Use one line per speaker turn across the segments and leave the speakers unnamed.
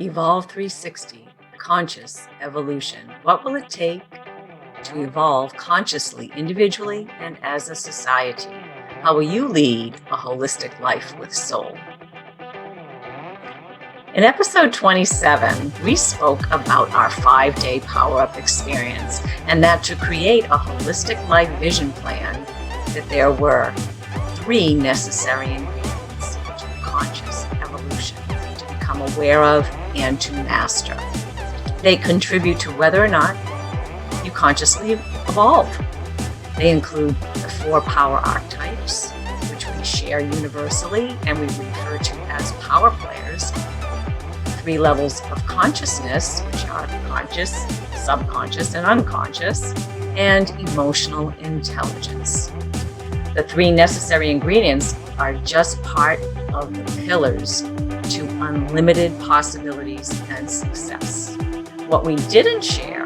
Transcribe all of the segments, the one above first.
Evolve 360, conscious evolution. What will it take to evolve consciously, individually, and as a society? How will you lead a holistic life with soul? In episode 27, we spoke about our 5-day power-up experience and that to create a holistic life vision plan, that there were 3 necessary ingredients to conscious evolution to become aware of and to master. They contribute to whether or not you consciously evolve. They include the 4 power archetypes, which we share universally and we refer to as power players. 3 levels of consciousness, which are conscious, subconscious, and unconscious, and emotional intelligence. The 3 necessary ingredients are just part of the pillars to unlimited possibilities and success. What we didn't share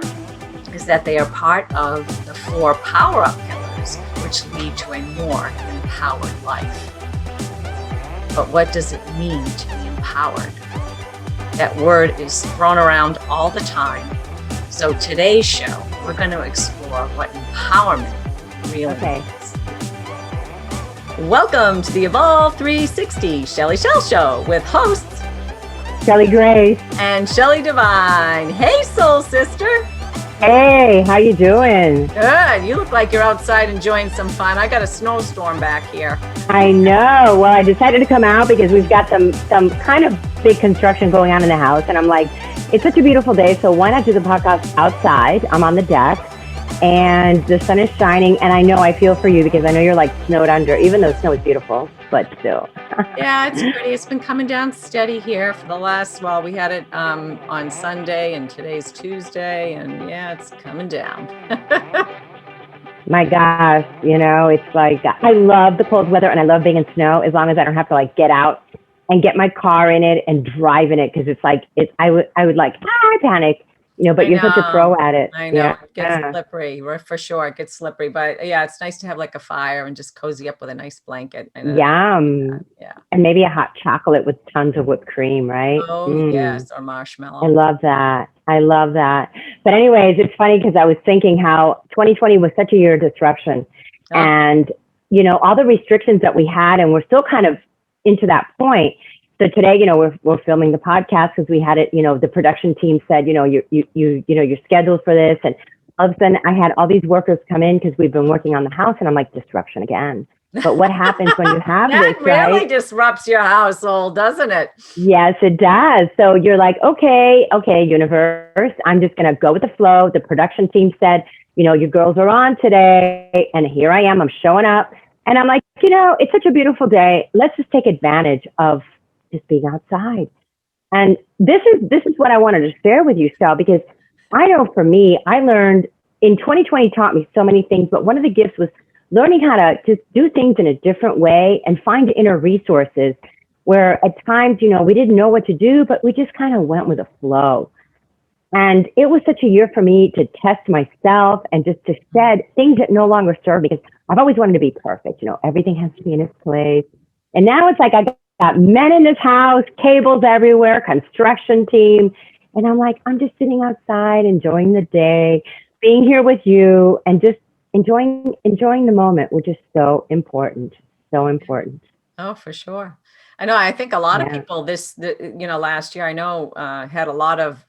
is that they are part of the 4 power-up pillars, which lead to a more empowered life. But what does it mean to be empowered? That word is thrown around all the time. So today's show, we're going to explore what empowerment really means. Welcome to the Evolve 360 Shelley Shell Show with hosts
Cheli Grace
and Shelley Devine. Hey, soul sister.
Hey, how you doing?
Good. You look like you're outside enjoying some fun. I got a snowstorm back here.
I know. Well, I decided to come out because we've got some kind of big construction going on in the house. And I'm like, it's such a beautiful day. So why not do the podcast outside? I'm on the deck and the sun is shining. And I feel for you because I know you're like snowed under, even though snow is beautiful, but still.
Yeah, it's pretty. It's been coming down steady here for the last, we had it on Sunday and today's Tuesday. And yeah, it's coming down.
My gosh, it's like, I love the cold weather and I love being in snow as long as I don't have to like get out and get my car in it and drive in it. Cause it's like, I would like, I panic, but you're such a pro at it.
I know. Yeah. It gets slippery for sure. It gets slippery, but yeah, it's nice to have like a fire and just cozy up with a nice blanket.
Yum. Yeah. And maybe a hot chocolate with tons of whipped cream, right?
Oh, yes. Or marshmallow.
I love that. But anyways, it's funny because I was thinking how 2020 was such a year of disruption and, all the restrictions that we had, and we're still kind of into that point. So today, we're filming the podcast because we had it, the production team said, you're scheduled for this. And all of a sudden I had all these workers come in because we've been working on the house and I'm like, disruption again. But what happens when you have
that
this,
really
right?
disrupts your household, doesn't it?
Yes, it does. So you're like, okay, universe, I'm just going to go with the flow. The production team said, your girls are on today. And here I am, I'm showing up. And I'm like, it's such a beautiful day. Let's just take advantage of just being outside. And this is what I wanted to share with you, Sal, because I know for me, I learned in 2020 taught me so many things, but one of the gifts was learning how to just do things in a different way and find inner resources where at times, we didn't know what to do, but we just kind of went with the flow. And it was such a year for me to test myself and just to shed things that no longer serve me, because I've always wanted to be perfect. Everything has to be in its place. And now it's like I got men in this house, cables everywhere, construction team. And I'm like, I'm just sitting outside, enjoying the day, being here with you and just enjoying the moment, which is so important. So important.
Oh, for sure. I know. I think a lot of people last year, I know, had a lot of,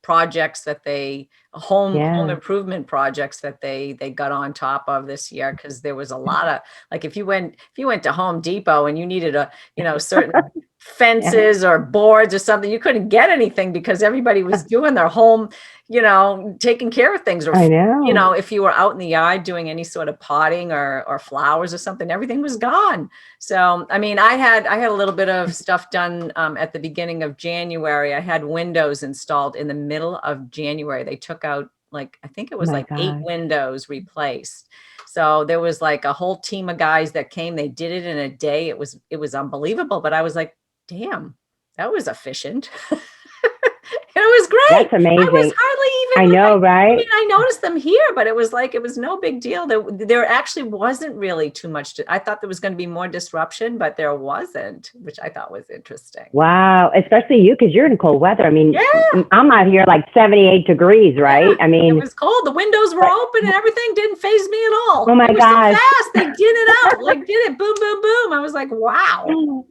projects that home improvement projects that they got on top of this year. Cause there was a lot of, like, if you went to Home Depot and you needed certain fences or boards or something, you couldn't get anything because everybody was doing their home, taking care of things. Or,
I know.
If you were out in the yard doing any sort of potting or flowers or something, everything was gone. So, I mean, I had a little bit of stuff done at the beginning of January. I had windows installed in the middle of January. They took out I think it was 8 windows replaced. So there was like a whole team of guys that came, they did it in a day. It was unbelievable. But I was like, damn, that was efficient. was great.
That's amazing.
I was hardly even.
I know, right?
I mean, I noticed them here, but it was like, it was no big deal. There actually wasn't really too much. I thought there was going to be more disruption, but there wasn't, which I thought was interesting.
Wow. Especially you, because you're in cold weather. I mean,
Yeah.
I'm out here like 78 degrees, right?
Yeah,
I mean,
it was cold. The windows were open and everything didn't faze me at all.
Oh my
It was
gosh.
so fast. They did it out. Like, did it. Boom, boom, boom. I was like, wow.
Oh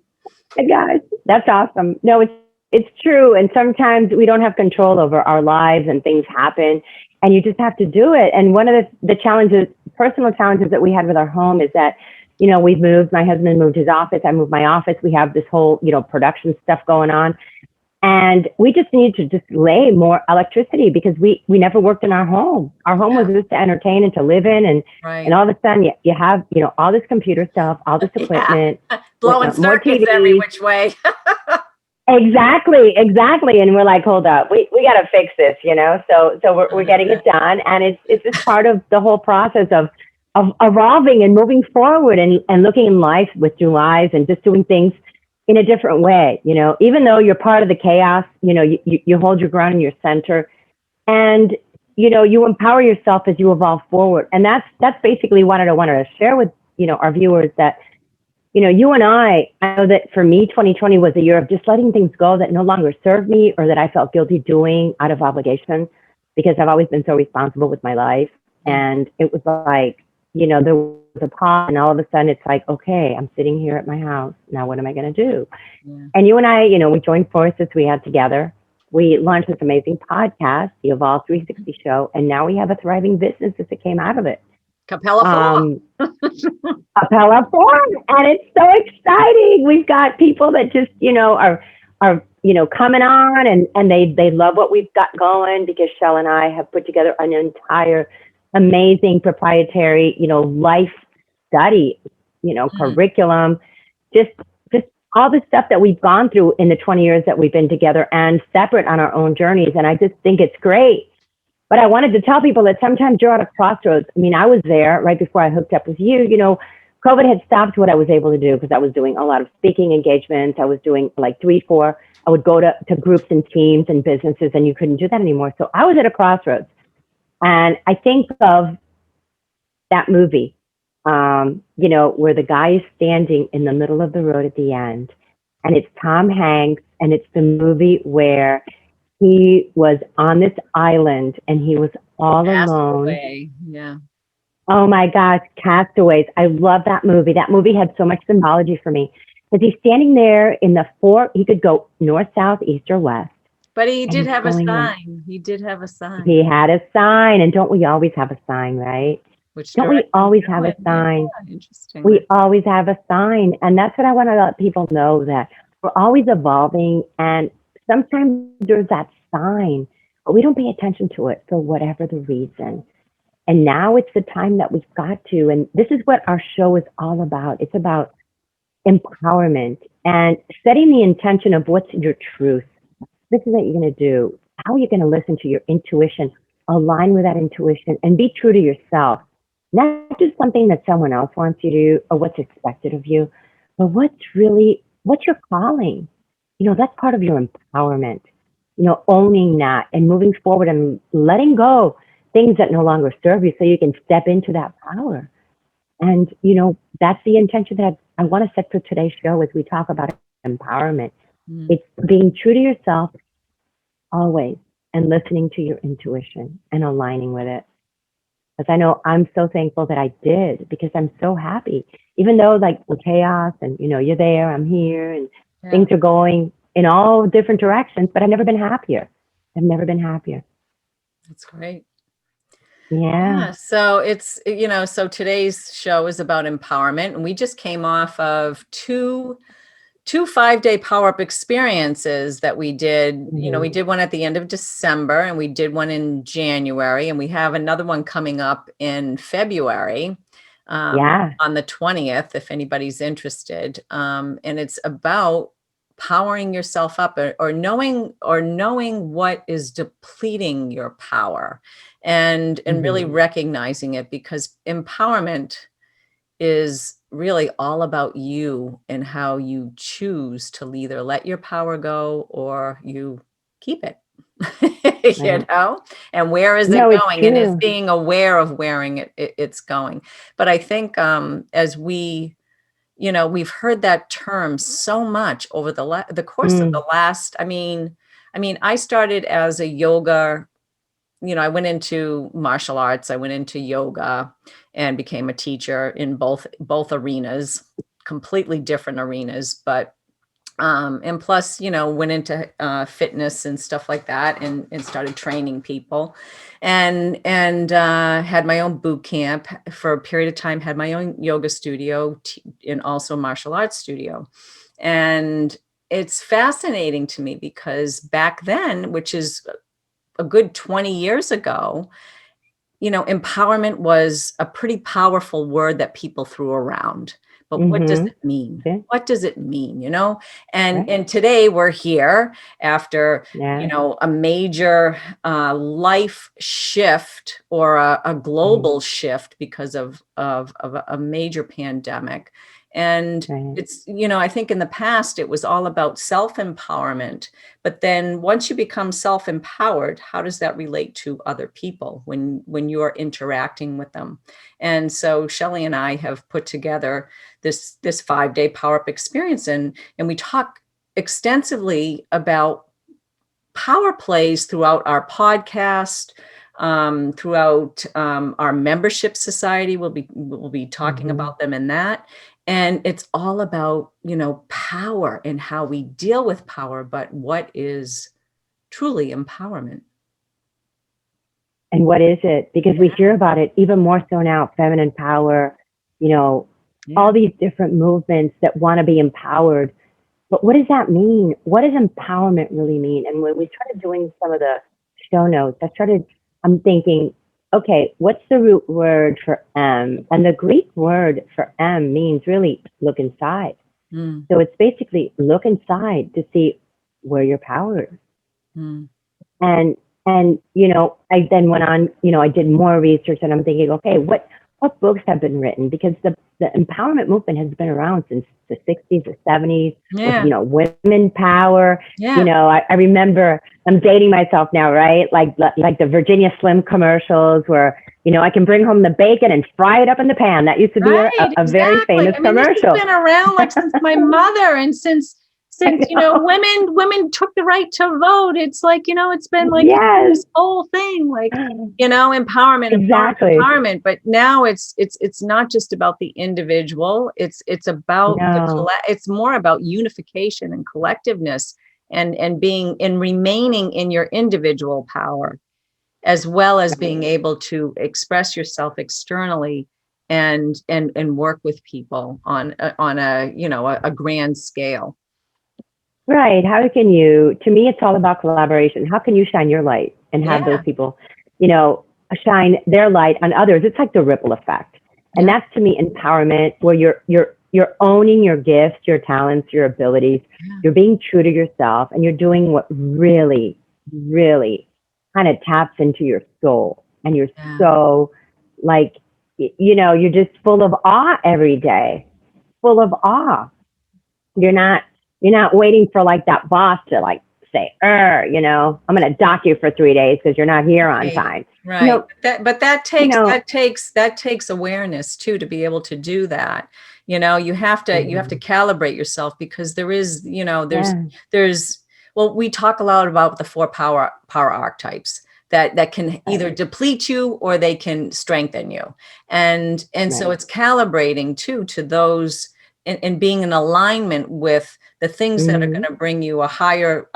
my gosh, that's awesome. No, it's true. And sometimes we don't have control over our lives and things happen and you just have to do it. And one of the challenges, personal challenges that we had with our home is that, you know, we've moved, my husband moved his office, I moved my office. We have this whole, you know, production stuff going on. And we just need to just lay more electricity because we never worked in our home. Our home was just to entertain and to live in. And all of a sudden you have, you know, all this computer stuff, all this equipment.
Blowing circuits every which way.
Exactly. And we're like, hold up, we got to fix this, you know? So we're getting it done. And it's just part of the whole process of evolving and moving forward and looking in life with new eyes and just doing things in a different way. You know, even though you're part of the chaos, you know, you hold your ground in your center and, you know, you empower yourself as you evolve forward. And that's basically what I wanted to share with, you know, our viewers that, you know, you and I know that for me, 2020 was a year of just letting things go that no longer served me or that I felt guilty doing out of obligation because I've always been so responsible with my life. And it was like, you know, there was a pause and all of a sudden it's like, okay, I'm sitting here at my house. Now what am I going to do? Yeah. And you and I, you know, we joined forces, we had together. We launched this amazing podcast, the Evolve 360 Show, and now we have a thriving business that came out of it.
Capella 4.
Capella 4. And it's so exciting. We've got people that just, you know, are you know, coming on and they love what we've got going because Shell and I have put together an entire amazing proprietary, you know, life study, you know, curriculum, just all the stuff that we've gone through in the 20 years that we've been together and separate on our own journeys. And I just think it's great. But I wanted to tell people that sometimes you're at a crossroads. I mean, I was there right before I hooked up with you. You know, COVID had stopped what I was able to do because I was doing a lot of speaking engagements. I was doing like 3-4. I would go to groups and teams and businesses, and you couldn't do that anymore. So I was at a crossroads. And I think of that movie, you know, where the guy is standing in the middle of the road at the end, and it's Tom Hanks, and it's the movie where he was on this island and he was all alone.
Yeah.
Oh my gosh, Castaways. I love that movie. That movie had so much symbology for me because he's standing there in the he could go north, south, east, or west.
But he did have a sign. He did have a sign.
He had a sign. And don't we always have a sign, right? Don't we always have a sign? Yeah, interesting. We always have a sign. And that's what I want to let people know, that we're always evolving. And sometimes there's that sign, but we don't pay attention to it for whatever the reason. And now it's the time that we've got to. And this is what our show is all about. It's about empowerment and setting the intention of what's your truth. This is what you're going to do. How are you going to listen to your intuition, align with that intuition, and be true to yourself? Not just something that someone else wants you to do or what's expected of you, but what's your calling? You know, that's part of your empowerment, you know, owning that and moving forward and letting go things that no longer serve you so you can step into that power. And, you know, that's the intention that I want to set for today's show as we talk about empowerment. It's being true to yourself always and listening to your intuition and aligning with it. Because I know I'm so thankful that I did, because I'm so happy. Even though like the chaos and, you know, you're there, I'm here, and things are going in all different directions, but I've never been happier. I've never been happier.
That's great.
Yeah.
So it's, you know, so today's show is about empowerment, and we just came off of two 5-day power-up experiences that we did. You know, we did one at the end of December and we did one in January, and we have another one coming up in February on the 20th, if anybody's interested. And it's about powering yourself up or knowing what is depleting your power and really recognizing it, because empowerment is really all about you and how you choose to either let your power go or you keep it. you know, and where is it
No, it's
going? And it's
true.
being aware of where it's going. But I think as we, we've heard that term so much over the course of the last, I started as a yoga, I went into martial arts, I went into yoga and became a teacher in both arenas, completely different arenas, but and plus, went into fitness and stuff like that, and started training people, and had my own boot camp for a period of time, had my own yoga studio and also martial arts studio. And it's fascinating to me because back then, which is a good 20 years ago, empowerment was a pretty powerful word that people threw around. But what does it mean?
Okay.
What does it mean, And
Right.
and today we're here after,
Yeah.
a major life shift or a global shift because of a major pandemic. And
Right.
it's, I think in the past it was all about self-empowerment. But then once you become self-empowered, how does that relate to other people when you're interacting with them? And so Shelley and I have put together this 5-day power up experience, and we talk extensively about power plays throughout our podcast, throughout our membership society. We'll be talking about them in that. And it's all about, power and how we deal with power, but what is truly empowerment?
And what is it? Because we hear about it even more so now, feminine power, all these different movements that want to be empowered. But what does that mean? What does empowerment really mean? And when we started doing some of the show notes, I'm thinking, okay, what's the root word for M? And the Greek word for M means really look inside. So it's basically look inside to see where your power is. And I then went on, I did more research, and I'm thinking, okay, what books have been written? Because the empowerment movement has been around since the 60s or 70s, with, women power. I remember, I'm dating myself now, right? Like the Virginia Slim commercials where, I can bring home the bacon and fry it up in the pan. That used to be a very famous commercial.
This has been around like since my mother, and since women took the right to vote. It's like, it's been like this whole thing, like, empowerment, empowerment. But now it's not just about the individual. It's about it's more about unification and collectiveness, and being and remaining in your individual power, as well as being able to express yourself externally and work with people on a grand scale.
Right. How can you, to me, it's all about collaboration. How can you shine your light and have those people, shine their light on others? It's like the ripple effect. And that's, to me, empowerment, where you're owning your gifts, your talents, your abilities. You're being true to yourself, and you're doing what really, really kind of taps into your soul. And you're so like, you're just full of awe every day, full of awe. You're not waiting for like that boss to like say, I'm going to dock you for 3 days because you're not here on time.
Right. That takes awareness too, to be able to do that. You have to calibrate yourself, because there is, there's, well, we talk a lot about the 4 power archetypes that can either deplete you or they can strengthen you. And so it's calibrating too, to those, and being in alignment with the things that are going to bring you a higher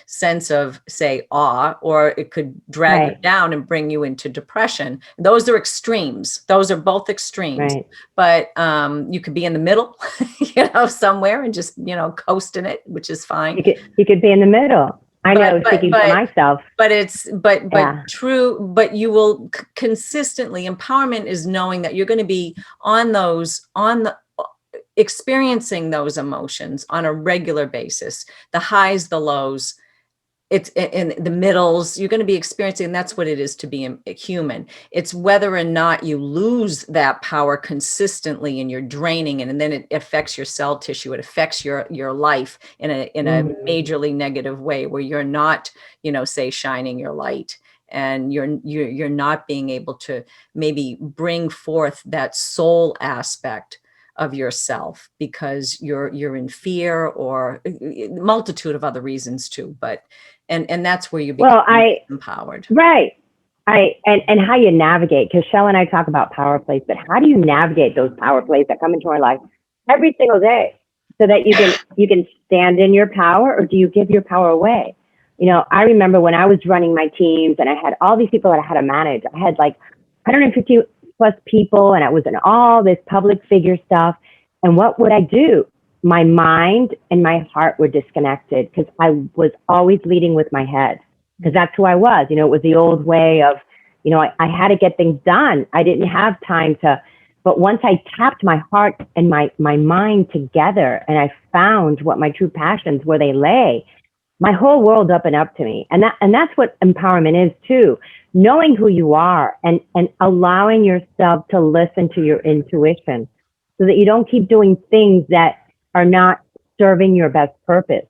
sense of, say, awe, or it could drag you down and bring you into depression. Those are extremes. Those are both extremes. But you could be in the middle, somewhere, and just, coast in it, which is fine.
You could be in the middle. I know, speaking for myself.
But true, but you will consistently, empowerment is knowing that you're going to be experiencing those emotions on a regular basis, the highs, the lows, it's in the middles, you're going to be experiencing, and that's what it is to be a human. It's whether or not you lose that power consistently and you're draining it, and then it affects your cell tissue. It affects your life in a majorly negative way, where you're not, say, shining your light, and you're not being able to maybe bring forth that soul aspect of yourself, because you're in fear, or a multitude of other reasons too. But and that's where you become empowered.
Right. And how you navigate, because Shell and I talk about power plays, but how do you navigate those power plays that come into our life every single day, so that you can stand in your power, or do you give your power away? I remember when I was running my teams and I had all these people that I had to manage. I had like 150 plus people, and I was in all this public figure stuff. And what would I do? My mind and my heart were disconnected, because I was always leading with my head, because that's who I was. It was the old way of, I had to get things done. I didn't have time to, but once I tapped my heart and my mind together, and I found what my true passions, where they lay, my whole world opened up to me. And that's what empowerment is too. Knowing who you are, and allowing yourself to listen to your intuition, so that you don't keep doing things that are not serving your best purpose,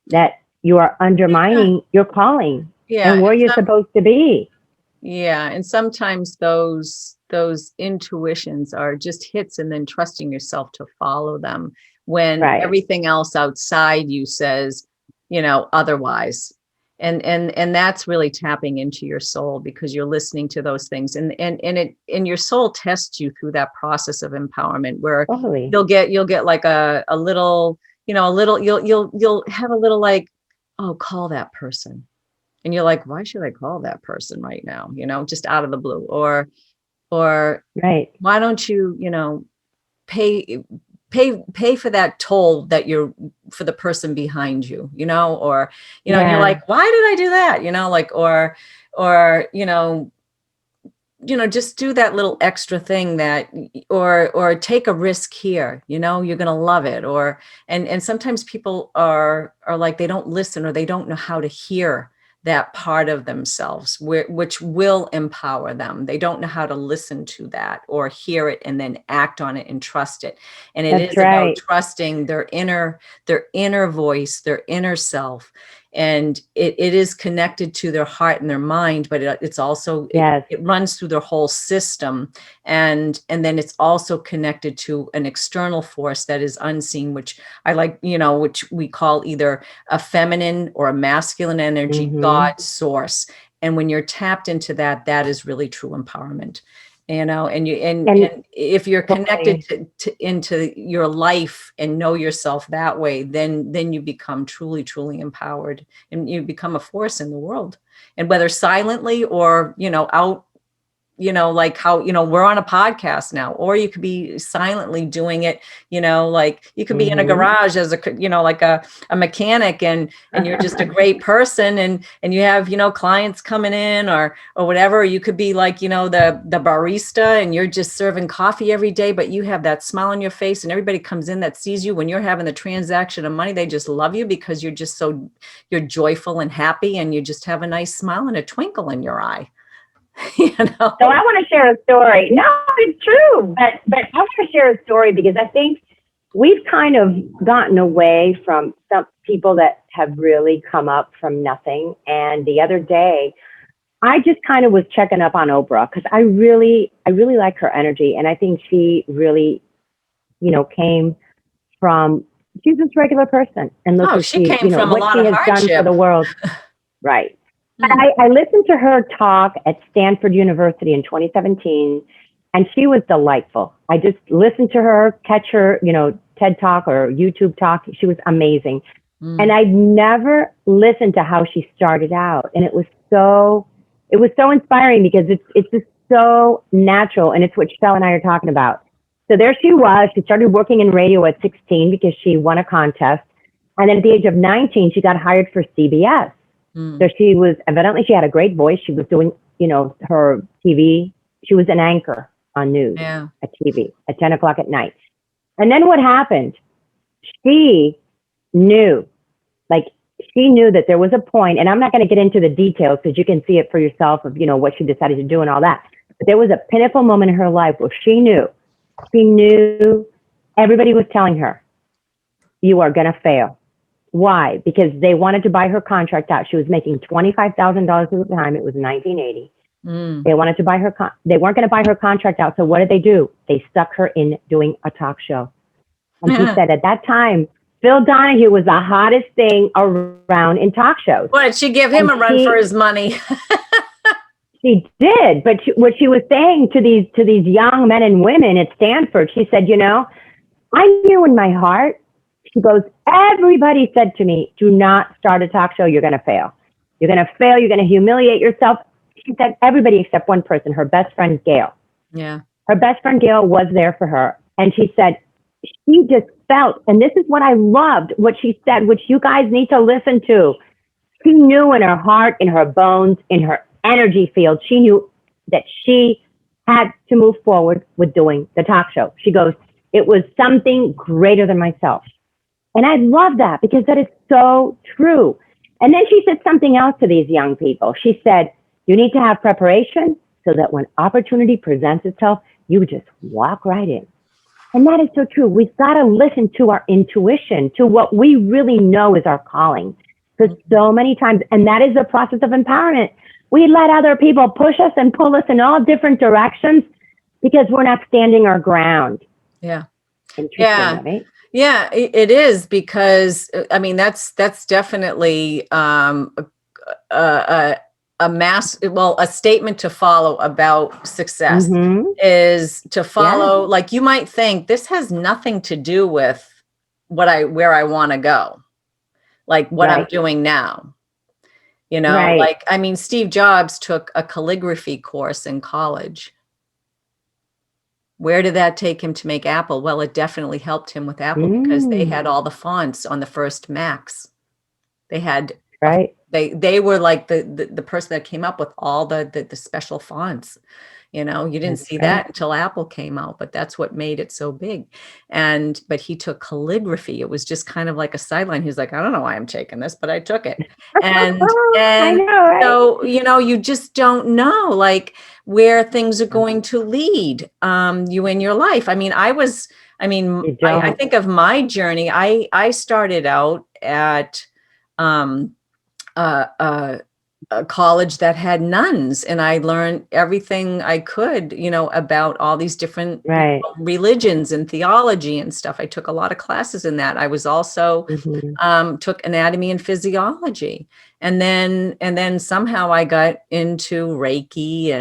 that you are undermining your calling and where you're supposed to be.
Yeah. And sometimes those intuitions are just hits, and then trusting yourself to follow them when everything else outside you says, otherwise. And that's really tapping into your soul, because you're listening to those things, and your soul tests you through that process of empowerment, where you'll get like a little, you'll have a little like, oh, call that person. And you're like, why should I call that person right now? Just out of the blue, or why don't you, pay for that toll that you're for the person behind you, or, and you're like, why did I do that? Or just do that little extra thing that, or take a risk here, you're going to love it. Or, and sometimes people are like, they don't listen, or they don't know how to hear that part of themselves, which will empower them. They don't know how to listen to that, or hear it and then act on it and trust it. And it is about trusting their inner voice, their inner self. And it is connected to their heart and their mind, but it's also, it runs through their whole system. And then it's also connected to an external force that is unseen, which I like, which we call either a feminine or a masculine energy, God, source. And when you're tapped into that, that is really true empowerment. And if you're connected into your life and know yourself that way, then you become truly, truly empowered, and you become a force in the world. And whether silently or, out, like how, we're on a podcast now, or you could be silently doing it, like you could be in a garage as a, like a mechanic, and you're just a great person, and you have, clients coming in or whatever. You could be like, the barista, and you're just serving coffee every day, but you have that smile on your face, and everybody comes in that sees you when you're having the transaction of money. They just love you because you're just you're joyful and happy, and you just have a nice smile and a twinkle in your eye.
So I want to share a story. No, it's true, but I want to share a story, because I think we've kind of gotten away from some people that have really come up from nothing. And the other day, I just kind of was checking up on Oprah, because I really like her energy, and I think she really, came from, she's this regular person, and look,
she came from
what
a lot
she
of
has
hardship.
done for the world, right? I listened to her talk at Stanford University in 2017, and she was delightful. I just listened to her, catch her, TED Talk or YouTube Talk. She was amazing. And I'd never listened to how she started out. And it was so inspiring, because it's just so natural. And it's what Shell and I are talking about. So there she was. She started working in radio at 16 because she won a contest. And then at the age of 19, she got hired for CBS. So she had a great voice. She was doing, her TV. She was an anchor on news at TV at 10 o'clock at night. And then what happened? She knew, like, she knew that there was a point, and I'm not going to get into the details because you can see it for yourself of, what she decided to do and all that. But there was a pinnacle moment in her life where she knew everybody was telling her, you are going to fail. Why? Because they wanted to buy her contract out. She was making $25,000 at the time. It was 1980. They wanted to buy her. They weren't going to buy her contract out. So what did they do? They stuck her in doing a talk show. And she said at that time, Phil Donahue was the hottest thing around in talk shows.
What, did she give him a run for his money?
She did. But what she was saying to these young men and women at Stanford, she said, I knew in my heart, she goes, everybody said to me, do not start a talk show. You're going to fail. You're going to fail. You're going to humiliate yourself. She said everybody except one person, her best friend, Gail.
Yeah.
Her best friend, Gail, was there for her. And she said, she just felt, and this is what I loved, what she said, which you guys need to listen to. She knew in her heart, in her bones, in her energy field, she knew that she had to move forward with doing the talk show. She goes, it was something greater than myself. And I love that because that is so true. And then she said something else to these young people. She said, you need to have preparation so that when opportunity presents itself, you just walk right in. And that is so true. We've got to listen to our intuition, to what we really know is our calling. Because so many times, and that is the process of empowerment, we let other people push us and pull us in all different directions because we're not standing our ground.
Yeah.
Yeah. Right?
Yeah, it is, because I mean that's definitely a statement to follow about success is to follow. Like, you might think this has nothing to do with where I want to go, like what I'm doing now. Like, I mean, Steve Jobs took a calligraphy course in college. Where did that take him to make Apple? Well, it definitely helped him with Apple because they had all the fonts on the first Macs. They had, they were like the person that came up with all the special fonts. You didn't see that until Apple came out, but that's what made it so big. But he took calligraphy. It was just kind of like a sideline. He was like, I don't know why I'm taking this, but I took it. And
I know, right?
So, you just don't know, like, where things are going to lead you in your life. I mean, I think of my journey. I started out at a college that had nuns, and I learned everything I could, about all these different religions and theology and stuff. I took a lot of classes in that. I was also took anatomy and physiology, and then somehow I got into Reiki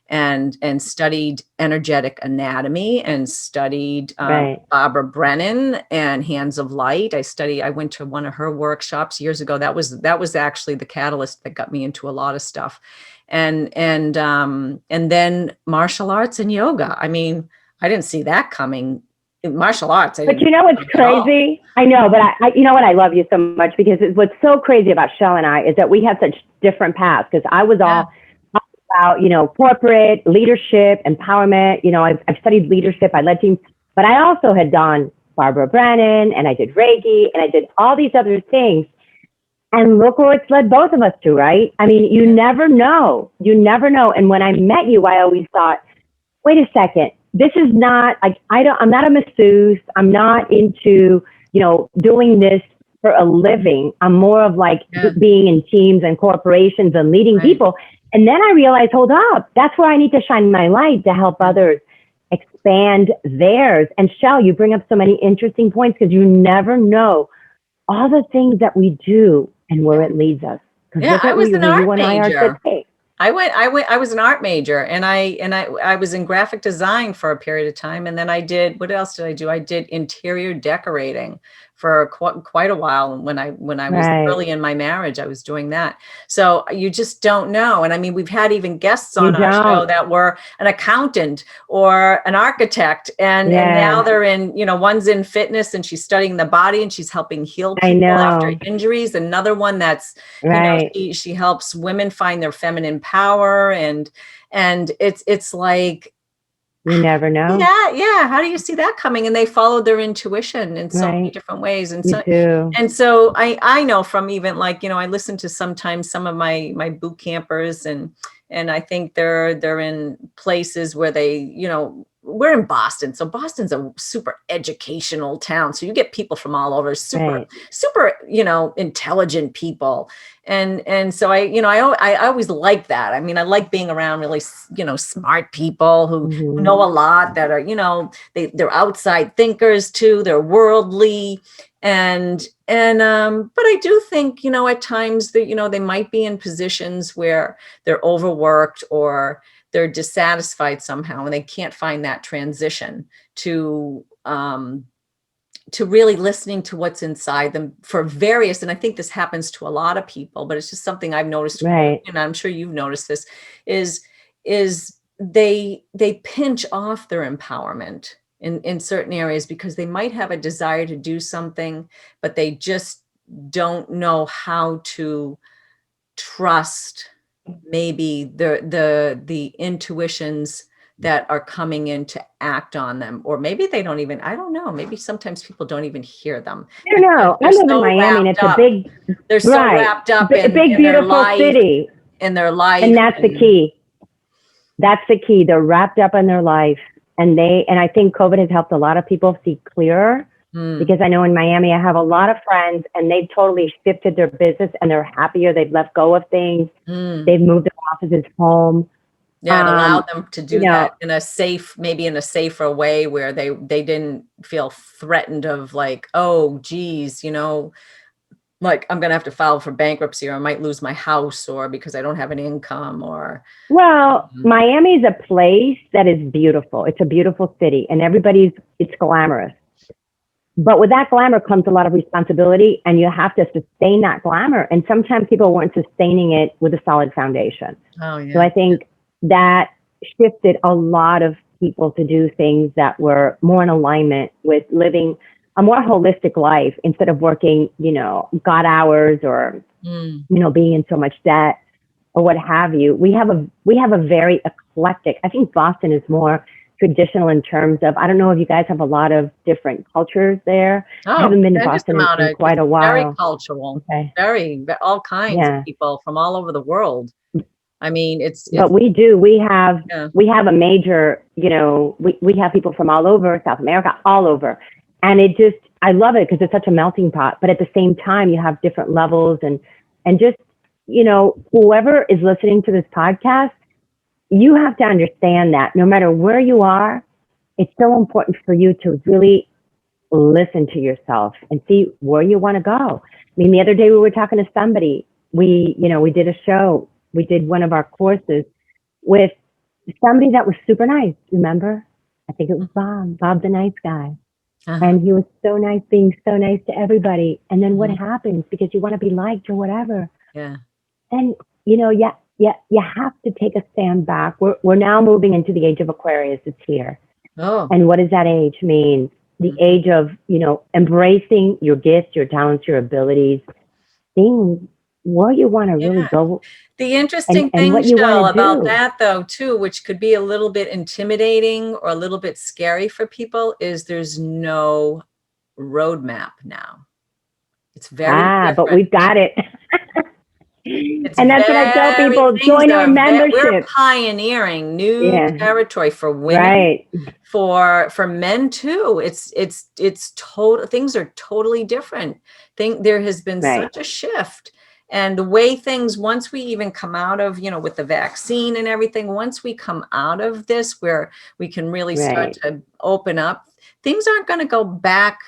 and studied energetic anatomy and studied Barbara Brennan and Hands of Light. I went to one of her workshops years ago. That was actually the catalyst that got me into a lot of stuff. And then martial arts and yoga. I mean, I didn't see that coming. Martial arts.
But what's crazy? I know, but I you know what? I love you so much because what's so crazy about Shell and I is that we have such different paths, because I was all about, corporate leadership, empowerment. I've studied leadership. I led teams, but I also had done Barbara Brennan, and I did Reiki, and I did all these other things. And look where it's led both of us to, right? I mean, you never know. You never know. And when I met you, I always thought, wait a second, this is not like, I'm not a masseuse. I'm not into, doing this for a living. I'm more of like being in teams and corporations and leading people. And then I realized, hold up, that's where I need to shine my light to help others expand theirs. And Shell, you bring up so many interesting points, because you never know all the things that we do and where it leads us.
Yeah, I was an art major. I was an art major, and I was in graphic design for a period of time. And then what else did I do? I did interior decorating for quite a while. When I was early in my marriage, I was doing that. So you just don't know. And I mean, we've had even guests on our show that were an accountant or an architect, and now they're in, one's in fitness and she's studying the body and she's helping heal people after injuries. Another one that's, she helps women find their feminine power, and it's like,
You never know.
Yeah. How do you see that coming? And they followed their intuition in so many different ways. And
You do.
so I know from even like, I listen to sometimes some of my boot campers, and I think they're in places where they, we're in Boston. So Boston's a super educational town. So you get people from all over, super, intelligent people. And so I always like that. I mean, I like being around really, smart people who know a lot, that are, they're outside thinkers too. They're worldly. But I do think, at times that, they might be in positions where they're overworked or they're dissatisfied somehow, and they can't find that transition to really listening to what's inside them for various, and I think this happens to a lot of people, but it's just something I've noticed, and I'm sure you've noticed this, is they pinch off their empowerment in certain areas because they might have a desire to do something, but they just don't know how to trust maybe the intuitions that are coming in to act on them, or maybe they don't even, I don't know, maybe sometimes people don't even hear them.
I don't know. I live in Miami, and it's a big,
they're so wrapped up in
big, beautiful city,
in their life.
And that's the key. That's the key. They're wrapped up in their life, and I think COVID has helped a lot of people see clearer. Because I know in Miami, I have a lot of friends, and they've totally shifted their business, and they're happier. They've let go of things. They've moved their offices home.
Yeah, and allowed them to do that in a safer way, where they didn't feel threatened of like, oh, geez, like I'm going to have to file for bankruptcy, or I might lose my house, or because I don't have an income, or.
Well, Miami's a place that is beautiful. It's a beautiful city, and it's glamorous. But with that glamour comes a lot of responsibility, and you have to sustain that glamour. And sometimes people weren't sustaining it with a solid foundation.
Oh, yeah.
So I think that shifted a lot of people to do things that were more in alignment with living a more holistic life instead of working, God hours, or, being in so much debt or what have you. We have a very eclectic, I think Boston is more traditional in terms of, I don't know if you guys have a lot of different cultures there. I haven't been to Boston in quite a while.
Very cultural, very all kinds of people from all over the world. I mean,
but we have a major, we have people from all over South America, all over. And I love it because it's such a melting pot, but at the same time, you have different levels, and just, whoever is listening to this podcast, you have to understand that no matter where you are, it's so important for you to really listen to yourself and see where you want to go. I mean, the other day we were talking to somebody, we did a show, we did one of our courses with somebody that was super nice. Remember? I think it was Bob the nice guy. And he was so nice, being so nice to everybody. And then what happens, because you want to be liked or whatever.
Yeah.
And, you have to take a stand back. We're now moving into the age of Aquarius. It's here.
Oh.
And what does that age mean? The age of, embracing your gifts, your talents, your abilities, seeing where you want to really go.
The interesting thing, Shell, about that though, too, which could be a little bit intimidating or a little bit scary for people, is there's no roadmap now. It's very different.
But we've got it. And that's what I tell people, join our membership.
We're pioneering new territory for women,
right?
For men too. It's total. Things are totally different. There has been such a shift, and the way things, once we even come out of, with the vaccine and everything, once we come out of this, where we can really start to open up, things aren't going to go back.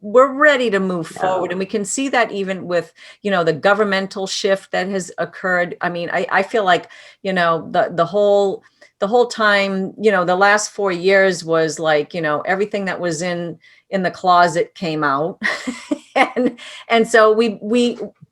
We're ready to move forward. And we can see that even with, the governmental shift that has occurred. I mean, I feel like, the whole time, the last 4 years was like, everything that was in the closet came out. and so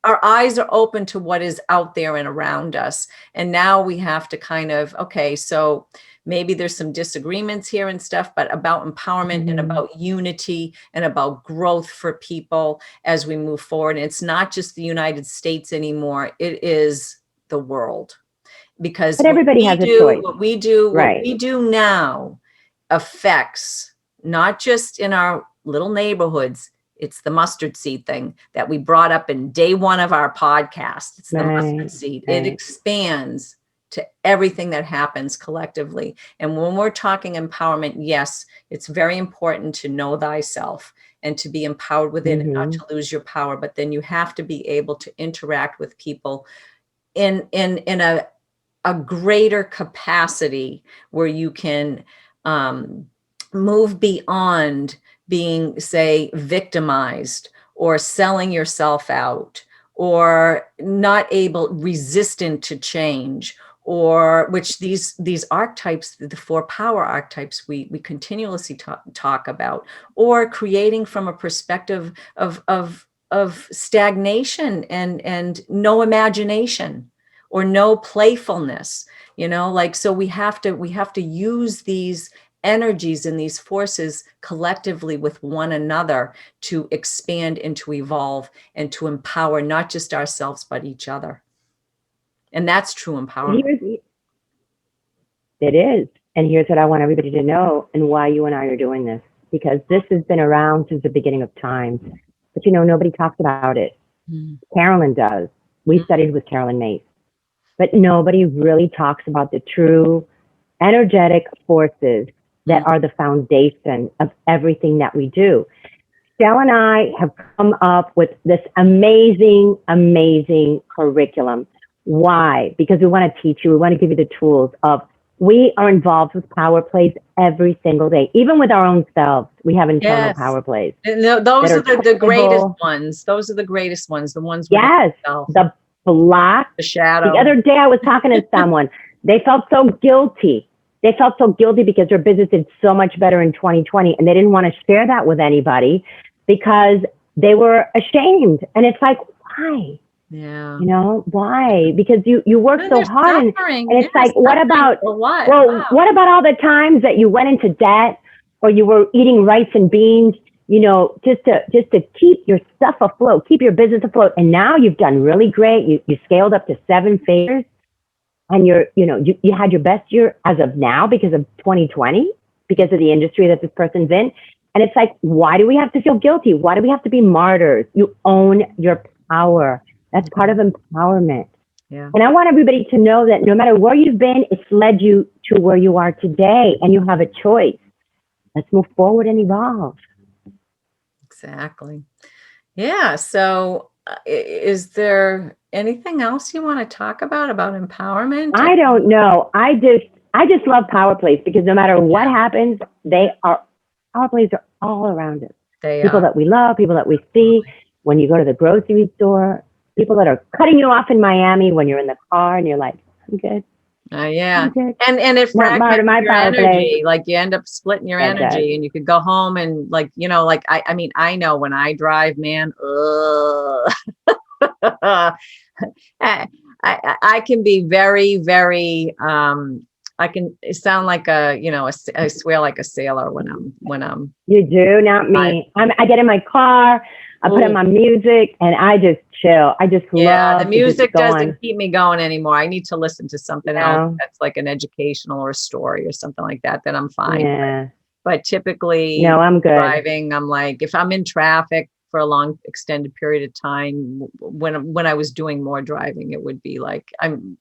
our eyes are open to what is out there and around us. And now we have to kind of, so maybe there's some disagreements here and stuff, but about empowerment and about unity and about growth for people as we move forward. And it's not just the United States anymore. It is the world. because
But everybody has a choice.
what we do
Right.
now affects not just in our little neighborhoods. It's the mustard seed thing that we brought up in day one of our podcast. It's the mustard seed. It expands to everything that happens collectively. And when we're talking empowerment, yes, it's very important to know thyself and to be empowered within and not to lose your power. But then you have to be able to interact with people in a greater capacity where you can move beyond being, say, victimized or selling yourself out or not resistant to change, or which these archetypes, the 4 power archetypes we continuously talk about, or creating from a perspective of stagnation and no imagination or no playfulness, like, so we have to use these energies and these forces collectively with one another to expand and to evolve and to empower not just ourselves, but each other. And that's true empowerment.
It is. And here's what I want everybody to know and why you and I are doing this, because this has been around since the beginning of time. But nobody talks about it. Carolyn does. We studied with Carolyn Myss. But nobody really talks about the true energetic forces that are the foundation of everything that we do. Shell and I have come up with this amazing, amazing curriculum. Why? Because we want to teach you, we want to give you the tools of, we are involved with power plays every single day. Even with our own selves, we have internal power plays.
And those are the greatest ones. Those are the greatest ones, the ones with
the block,
the shadow.
The other day I was talking to someone, they felt so guilty. They felt so guilty because their business did so much better in 2020, and they didn't want to share that with anybody because they were ashamed. And it's like, why?
Yeah.
Why? Because you work so hard, and it's like, what about what about all the times that you went into debt, or you were eating rice and beans, just to keep your stuff afloat, keep your business afloat, and now you've done really great. You scaled up to 7 figures, and you had your best year as of now because of 2020, because of the industry that this person's in. And it's like, why do we have to feel guilty? Why do we have to be martyrs? You own your power. That's part of empowerment.
Yeah.
And I want everybody to know that no matter where you've been, it's led you to where you are today, and you have a choice. Let's move forward and evolve.
Exactly. Yeah. So is there anything else you want to talk about empowerment?
I don't know. I just love power plays, because no matter what happens, power plays are all around us. People that we love, people that we see when you go to the grocery store, people that are cutting you off in Miami when you're in the car and you're like, I'm good.
Yeah.
I'm good.
And it fragments your energy. Play. Like, you end up splitting your energy, and you could go home and I mean, I know when I drive, man, I can be very, very, I can sound like I swear like a sailor when I'm.
You do, not me. I get in my car, I put on my music, and I just chill. I just love
the music doesn't keep me going anymore. I need to listen to something else that's like an educational or a story or something like that. Then I'm fine.
Yeah.
But typically,
I'm good.
Driving, I'm like, if I'm in traffic for a long extended period of time, when I was doing more driving, it would be like I'm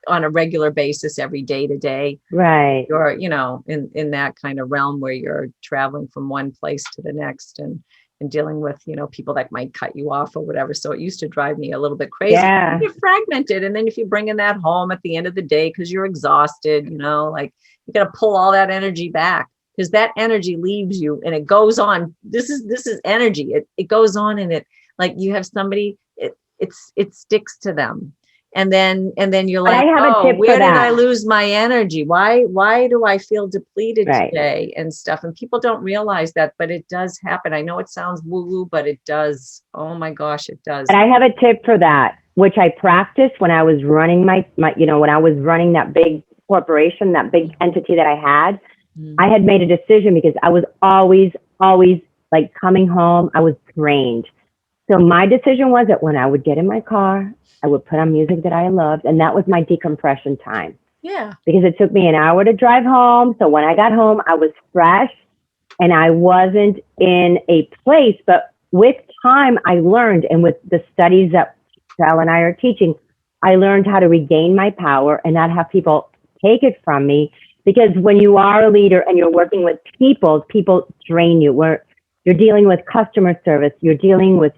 on a regular basis every day to day.
Right.
You're, in that kind of realm where you're traveling from one place to the next and dealing with, people that might cut you off or whatever. So it used to drive me a little bit crazy.
Yeah.
You're fragmented. And then if you're bringing that home at the end of the day, because you're exhausted, like you got to pull all that energy back, because that energy leaves you and it goes on. This is energy. It goes on, and it, like, you have somebody, it sticks to them. And then you're like, where did I lose my energy? Why do I feel depleted today and stuff? And people don't realize that, but it does happen. I know it sounds woo-woo, but it does. Oh my gosh, it does.
And I have a tip for that, which I practiced when I was running my when I was running that big corporation, that big entity that I had. I had made a decision, because I was always like coming home, I was drained. So my decision was that when I would get in my car, I would put on music that I loved, and that was my decompression time.
Yeah.
Because it took me an hour to drive home. So when I got home, I was fresh and I wasn't in a place. But with time, I learned, and with the studies that Sal and I are teaching, I learned how to regain my power and not have people take it from me. Because when you are a leader and you're working with people, people drain you. Where you're dealing with customer service, you're dealing with,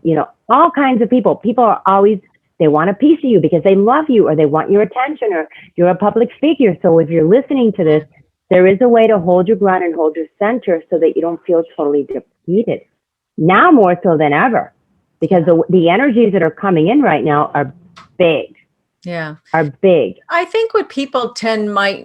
all kinds of people. People are always, they want a piece of you because they love you or they want your attention or you're a public figure. So if you're listening to this, there is a way to hold your ground and hold your center so that you don't feel totally defeated. Now more so than ever, because the energies that are coming in right now are big.
Yeah.
Are big.
I think what people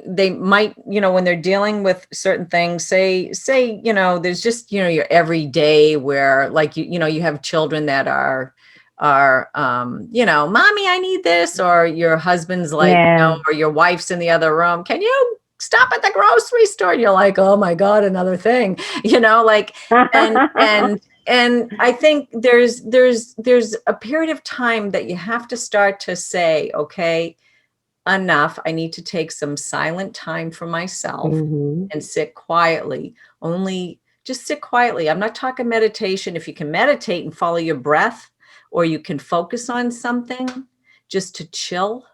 they might, when they're dealing with certain things, say, there's just, your everyday where like, you have children that are, mommy, I need this, or your husband's like, or your wife's in the other room. Can you stop at the grocery store? And you're like, oh my God, another thing, and I think there's a period of time that you have to start to say, okay, enough. I need to take some silent time for myself and sit quietly. Only just sit quietly. I'm not talking meditation. If you can meditate and follow your breath, or you can focus on something just to chill,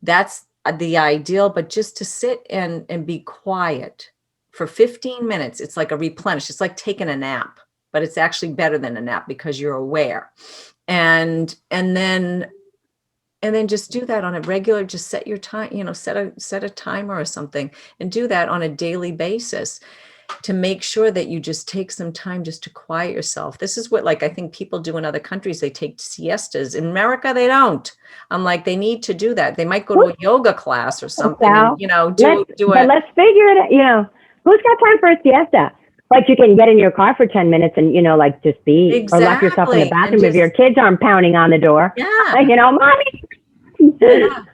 that's the ideal. But just to sit and be quiet for 15 minutes, it's like a replenish. It's like taking a nap, but it's actually better than a nap because you're aware. And then just do that on a regular, just set your time, set a timer or something, and do that on a daily basis to make sure that you just take some time just to quiet yourself. This is what, like, I think people do in other countries. They take siestas. In America, they don't. I'm like, they need to do that. They might go to a yoga class or something, and, do it.
But let's figure it out. Who's got time for a siesta? Like, you can get in your car for 10 minutes and, like, just be,
exactly.
or lock yourself in the bathroom if your kids aren't pounding on the door.
Yeah.
Like, mommy.
Yeah.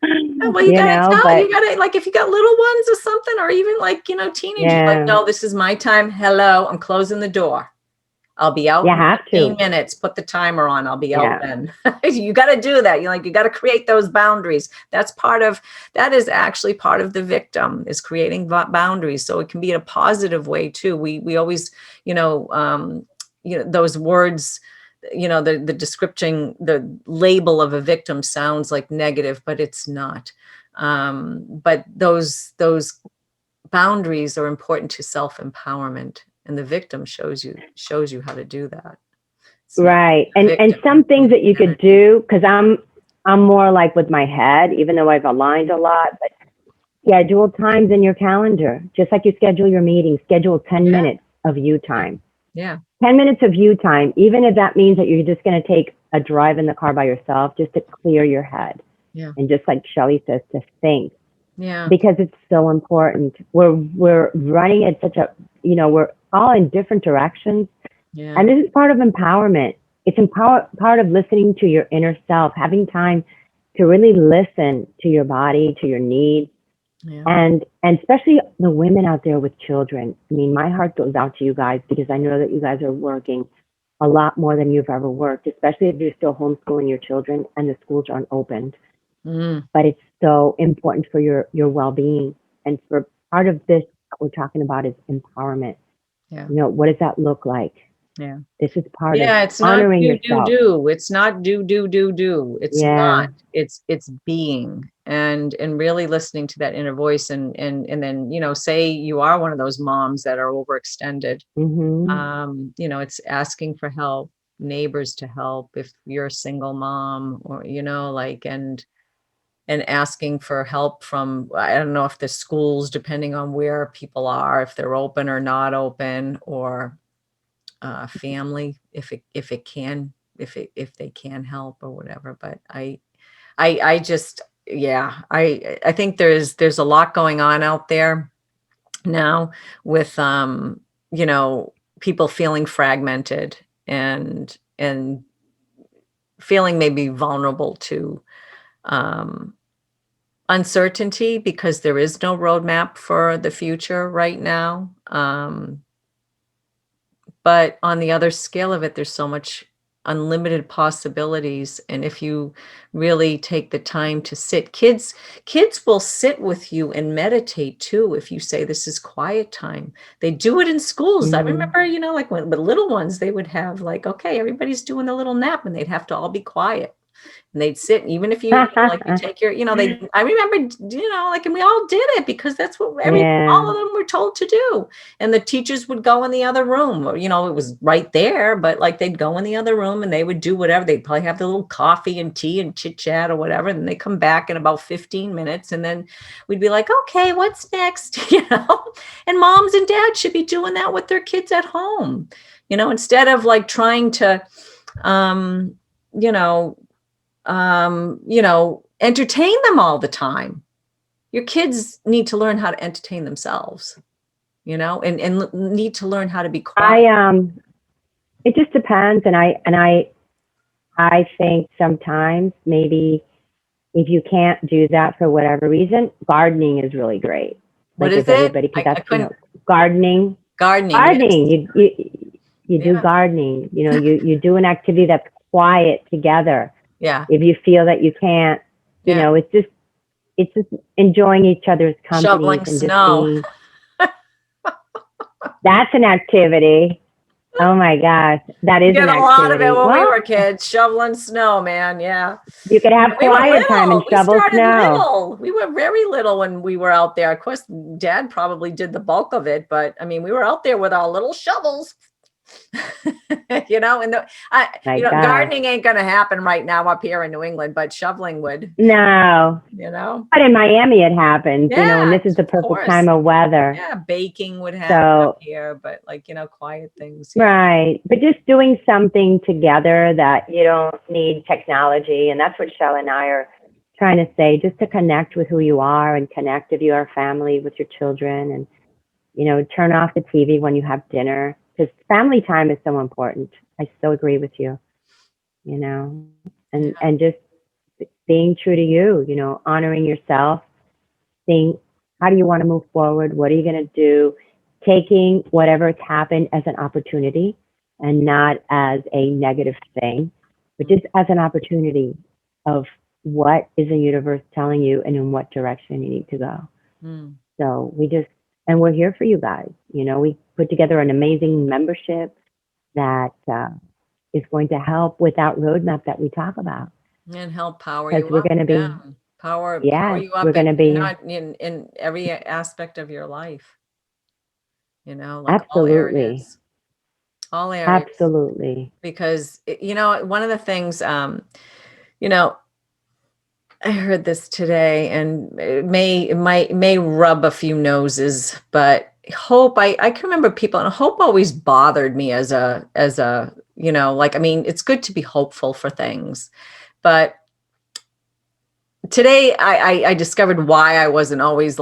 Well, you gotta, like, if you got little ones or something, or even like, teenagers, like, no, this is my time. Hello, I'm closing the door. I'll be out in 15 minutes. Put the timer on. I'll be out then. You got to do that. You got to create those boundaries. That is actually part of the victim, is creating boundaries. So it can be in a positive way too. We always, those words, the description, the label of a victim sounds like negative, but it's not. But those boundaries are important to self-empowerment. And the victim shows you how to do that.
Right. And some things that you could do, because I'm more like with my head, even though I've aligned a lot, but schedule times in your calendar. Just like you schedule your meeting, schedule 10 minutes of you time.
Yeah.
10 minutes of you time, even if that means that you're just going to take a drive in the car by yourself, just to clear your head.
Yeah.
And just like Shelley says, to think.
Yeah.
Because it's so important. We're running at such a, we're all in different directions.
Yeah.
And this is part of empowerment. It's part of listening to your inner self, having time to really listen to your body, to your needs. Yeah. And especially the women out there with children. I mean, my heart goes out to you guys, because I know that you guys are working a lot more than you've ever worked, especially if you're still homeschooling your children and the schools aren't opened. But it's so important for your well-being. And for part of this, what we're talking about is empowerment.
Yeah.
What does that look like?
Yeah.
This is part of
it's
honoring
not
yourself.
do. It's not do. It's not. It's being, and really listening to that inner voice, and then, say you are one of those moms that are overextended. It's asking for help, neighbors to help if you're a single mom, or and asking for help from, I don't know if the schools, depending on where people are, if they're open or not open, or family, if they can help or whatever. But I just, I think there's a lot going on out there now with, people feeling fragmented and feeling maybe vulnerable to, uncertainty, because there is no roadmap for the future right now. But on the other scale of it, there's so much unlimited possibilities. And if you really take the time to sit, kids will sit with you and meditate too. If you say, this is quiet time, they do it in schools. I remember, like when the little ones, they would have like, okay, everybody's doing a little nap, and they'd have to all be quiet. And they'd sit, even if you like you take your, I remember, like, and we all did it because that's what all of them were told to do. And the teachers would go in the other room, or, it was right there, but like they'd go in the other room and they would do whatever. They'd probably have the little coffee and tea and chit chat or whatever. And they come back in about 15 minutes. And then we'd be like, okay, what's next? And moms and dads should be doing that with their kids at home, instead of like trying to, entertain them all the time. Your kids need to learn how to entertain themselves, and need to learn how to be quiet.
It just depends. And I think sometimes maybe if you can't do that for whatever reason, gardening is really great.
What is it?
Gardening.
Gardening.
You do gardening, you do an activity that's quiet together.
Yeah.
If you feel that you can't, it's just enjoying each other's company.
Shoveling snow.
That's an activity. Oh my gosh. That is an activity.
A lot of it when we were kids, shoveling snow, man. Yeah.
You could have quiet time and shovel snow.
Little. We were very little when we were out there. Of course, Dad probably did the bulk of it, but I mean, we were out there with our little shovels. Gardening ain't going to happen right now up here in New England, but shoveling would.
No. But in Miami it happens, and this is the perfect time of weather.
Yeah, baking would happen up here, but quiet things.
Yeah. Right. But just doing something together that you don't need technology. And that's what Shelley and I are trying to say, just to connect with who you are and connect if you are a family with your children, and, turn off the TV when you have dinner. Because family time is so important. I so agree with you, and just being true to you, honoring yourself, seeing how do you want to move forward? What are you going to do? Taking whatever's happened as an opportunity and not as a negative thing, but just as an opportunity of what is the universe telling you and in what direction you need to go. So and we're here for you guys. We put together an amazing membership that is going to help with that roadmap that we talk about.
And help power you up.
We're going to be
power you up.
We're going to be
in every aspect of your life.
Absolutely.
All areas.
Absolutely.
Because one of the things, I heard this today, and it may rub a few noses, but hope, I can remember people, and hope always bothered me as a, it's good to be hopeful for things, but today I discovered why I wasn't always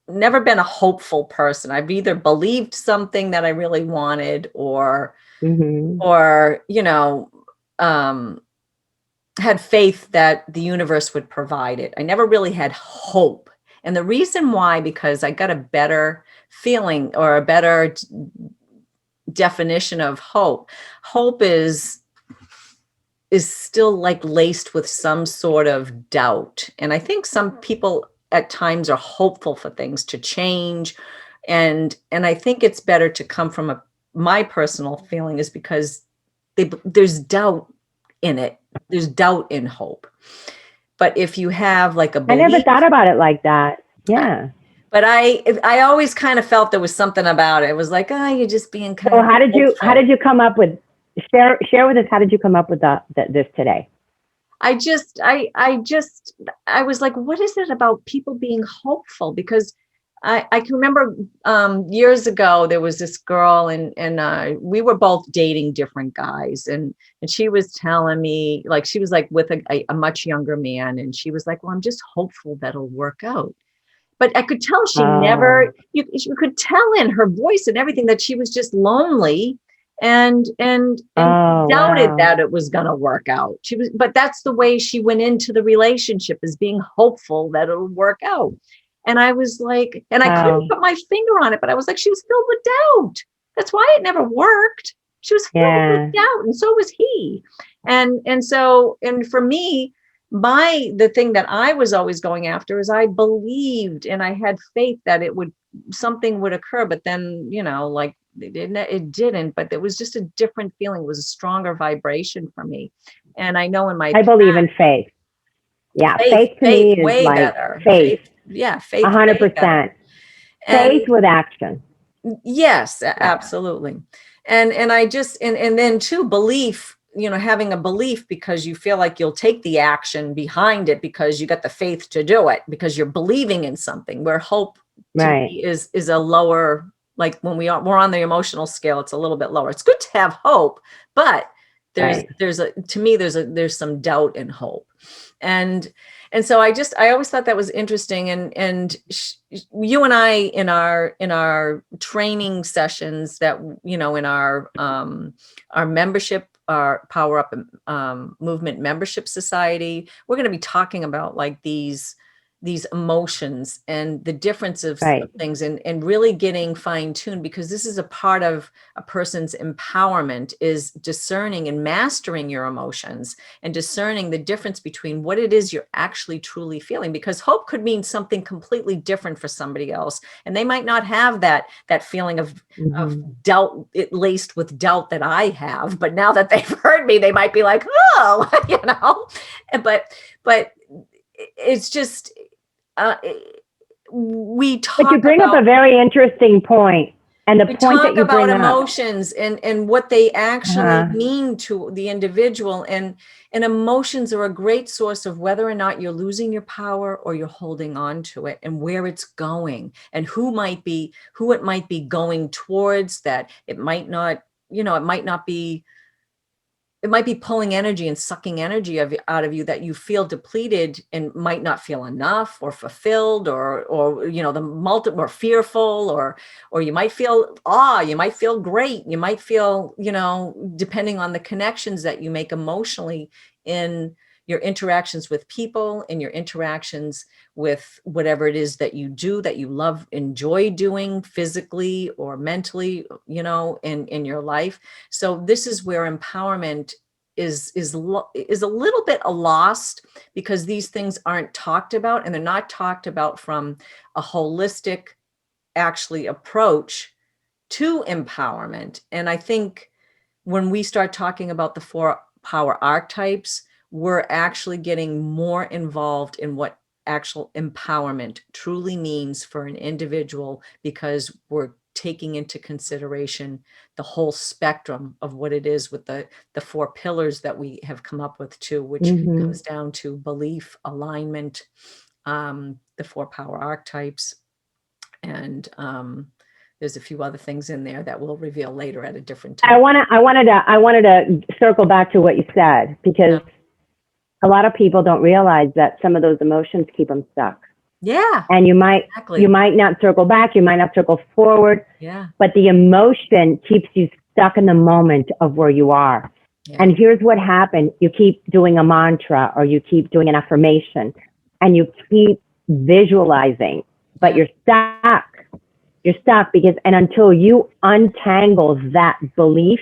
never been a hopeful person. I've either believed something that I really wanted or had faith that the universe would provide it. I never really had hope. And the reason why, because I got a better feeling or a better definition of hope. Hope is still laced with some sort of doubt. And I think some people at times are hopeful for things to change. And I think it's better to come from my personal feeling is because there's doubt in it. There's doubt in hope. But if you have a belief, I
never thought about it like that. Yeah.
But I always kind of felt there was something about it. It was you're just being kind
of. So how did you come up with, share with us, how did you come up with this today?
I was like, what is it about people being hopeful? Because I can remember years ago, there was this girl and we were both dating different guys. And she was telling me, she was with a much younger man. And she was like, well, I'm just hopeful that'll work out. But I could tell she never, you could tell in her voice and everything that she was just lonely and doubted that it was going to work out. But that's the way she went into the relationship, is being hopeful that it'll work out. And I was and I couldn't put my finger on it, but I was she was filled with doubt. That's why it never worked. She was filled with doubt, and so was he. And for me, the thing that I was always going after is I believed and I had faith that something would occur, but then, like it didn't, but it was just a different feeling. It was a stronger vibration for me. And I know
I believe in faith. Yeah. Faith to me is
way
like
better.
Faith.
Yeah. Faith.
100%. Faith with action.
Yes, absolutely. And I just, and then too, belief, having a belief because you feel like you'll take the action behind it because you got the faith to do it, because you're believing in something, where hope to me is a lower, like when we're on the emotional scale, it's a little bit lower. It's good to have hope, but there's some doubt in hope. And so I always thought that was interesting. And you and I, in our training sessions that, in our membership, our Power Up Movement Membership Society, we're going to be talking about like these emotions and the difference of things, and really getting fine-tuned, because this is a part of a person's empowerment, is discerning and mastering your emotions and discerning the difference between what it is you're actually truly feeling, because hope could mean something completely different for somebody else, and they might not have that feeling of doubt, laced with doubt that I have, but now that they've heard me, they might be like, oh, but it's just, we talk.
But you bring up a very interesting point, and the point that you bring
about emotions and what they actually mean to the individual, and emotions are a great source of whether or not you're losing your power or you're holding on to it, and where it's going, and who it might be going towards. That it might not, it might be pulling energy and sucking energy out of you, that you feel depleted and might not feel enough or fulfilled, or the multiple, or fearful, or you might feel awe, you might feel great, you might feel, depending on the connections that you make emotionally in your interactions with people, in your interactions with whatever it is that you do, that you love, enjoy doing physically or mentally, in your life. So this is where empowerment is a little bit lost, because these things aren't talked about, and they're not talked about from a holistic, actually, approach to empowerment. And I think when we start talking about the 4 power archetypes, we're actually getting more involved in what actual empowerment truly means for an individual, because we're taking into consideration the whole spectrum of what it is with the 4 pillars that we have come up with too, which comes down to belief, alignment, the 4 power archetypes, and there's a few other things in there that we'll reveal later at a different time.
I wanted to circle back to what you said, because a lot of people don't realize that some of those emotions keep them stuck.
Yeah.
And you might not circle back, you might not circle forward.
Yeah.
But the emotion keeps you stuck in the moment of where you are. Yeah. And here's what happened. You keep doing a mantra, or you keep doing an affirmation, and you keep visualizing, but you're stuck. You're stuck because, and until you untangle that belief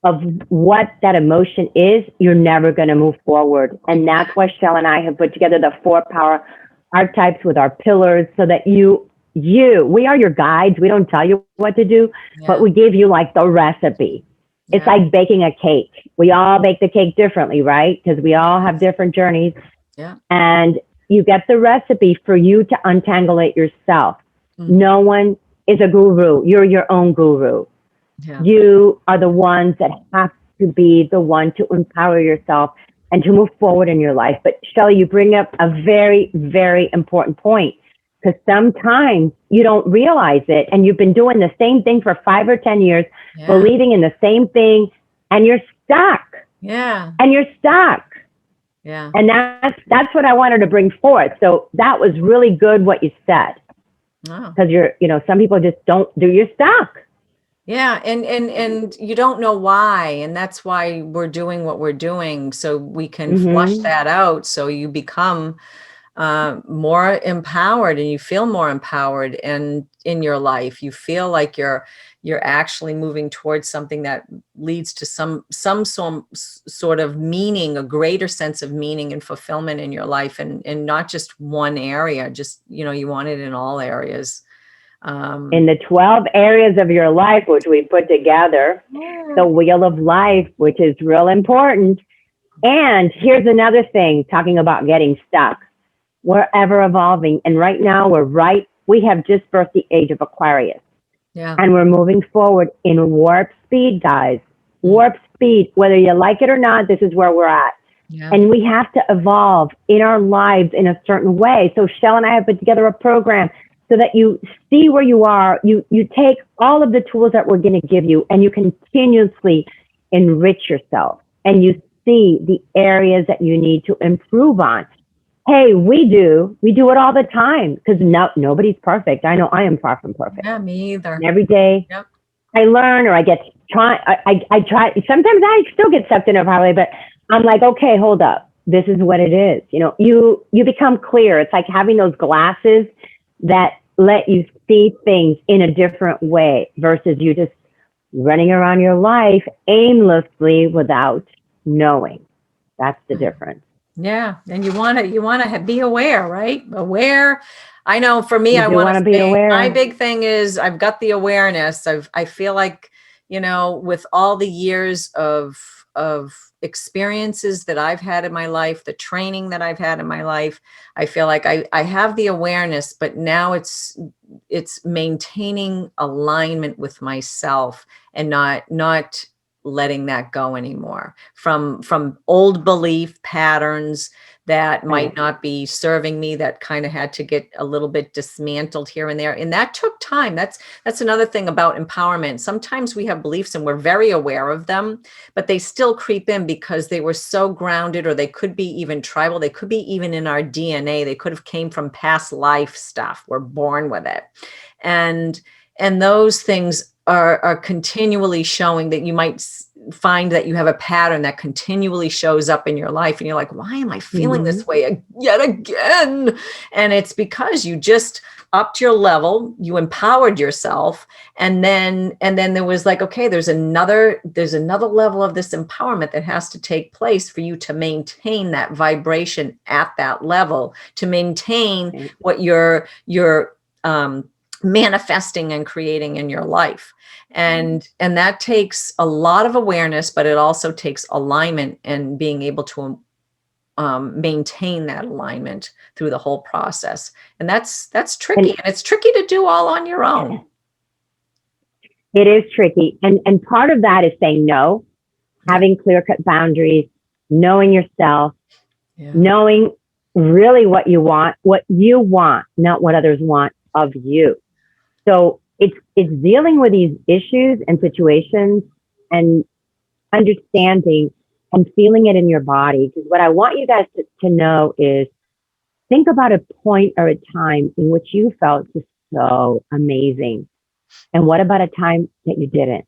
of what that emotion is, you're never going to move forward. And that's why Shell and I have put together the 4 power archetypes with our pillars, so that we are your guides. We don't tell you what to do, but we give you like the recipe. It's like baking a cake. We all bake the cake differently, right? Because we all have different journeys. Yeah. And you get the recipe for you to untangle it yourself. No one is a guru. You're your own guru. Yeah. You are the ones that have to be the one to empower yourself and to move forward in your life. But Shelley, you bring up a very, very important point, because sometimes you don't realize it, and you've been doing the same thing for 5 or 10 years, believing in the same thing, and you're stuck. Yeah. And you're stuck. Yeah. And that's what I wanted to bring forth. So that was really good what you said. Because some people just you're stuck.
Yeah. And you don't know why. And that's why we're doing what we're doing. So we can flush that out. So you become more empowered, and you feel more empowered, and in your life you feel like you're actually moving towards something that leads to some sort of meaning, a greater sense of meaning and fulfillment in your life, and not just one area, just, you know, you want it in all areas.
In the 12 areas of your life, which we put together, the wheel of life, which is real important. And here's another thing, talking about getting stuck. We're ever evolving. And right now we have just birthed the age of Aquarius.
Yeah.
And we're moving forward in warp speed, guys. Warp speed, whether you like it or not, this is where we're at.
Yeah.
And we have to evolve in our lives in a certain way. So Shell and I have put together a program so that you see where you are. You take all of the tools that we're going to give you, and you continuously enrich yourself, and you see the areas that you need to improve on. Hey, we do it all the time, because nobody's perfect. I know I am far from perfect.
Yeah, me either.
And every day,
yep,
I learn, or I try. Sometimes I still get sucked in a highway, but I'm like, okay, hold up. This is what it is. You know, you become clear. It's like having those glasses that let you see things in a different way versus you just running around your life aimlessly without knowing. That's the difference.
Yeah. And you want to be aware, right? Aware. I know for me,
I want to be aware.
My big thing is I've got the awareness. I feel like, you know, with all the years of experiences that I've had in my life, the training that I've had in my life, I feel like I have the awareness, but now it's maintaining alignment with myself and not letting that go anymore from old belief patterns that might not be serving me, that kind of had to get a little bit dismantled here and there. And that took time. That's another thing about empowerment. Sometimes we have beliefs and we're very aware of them, but they still creep in because they were so grounded, or they could be even tribal. They could be even in our DNA. They could have came from past life stuff. We're born with it. And those things are continually showing that you might find that you have a pattern that continually shows up in your life, and you're like, why am I feeling this way yet again? And it's because you just upped your level, you empowered yourself, and then there was like, okay, there's another level of this empowerment that has to take place for you to maintain that vibration at that level, to maintain what you're manifesting and creating in your life. And that takes a lot of awareness, but it also takes alignment and being able to maintain that alignment through the whole process. And that's tricky, and it's tricky to do all on your own.
It is tricky. And part of that is saying no, having clear-cut boundaries, knowing yourself, knowing really what you want, not what others want of you. So it's dealing with these issues and situations and understanding and feeling it in your body. Because what I want you guys to know is, think about a point or a time in which you felt just so amazing. And what about a time that you didn't?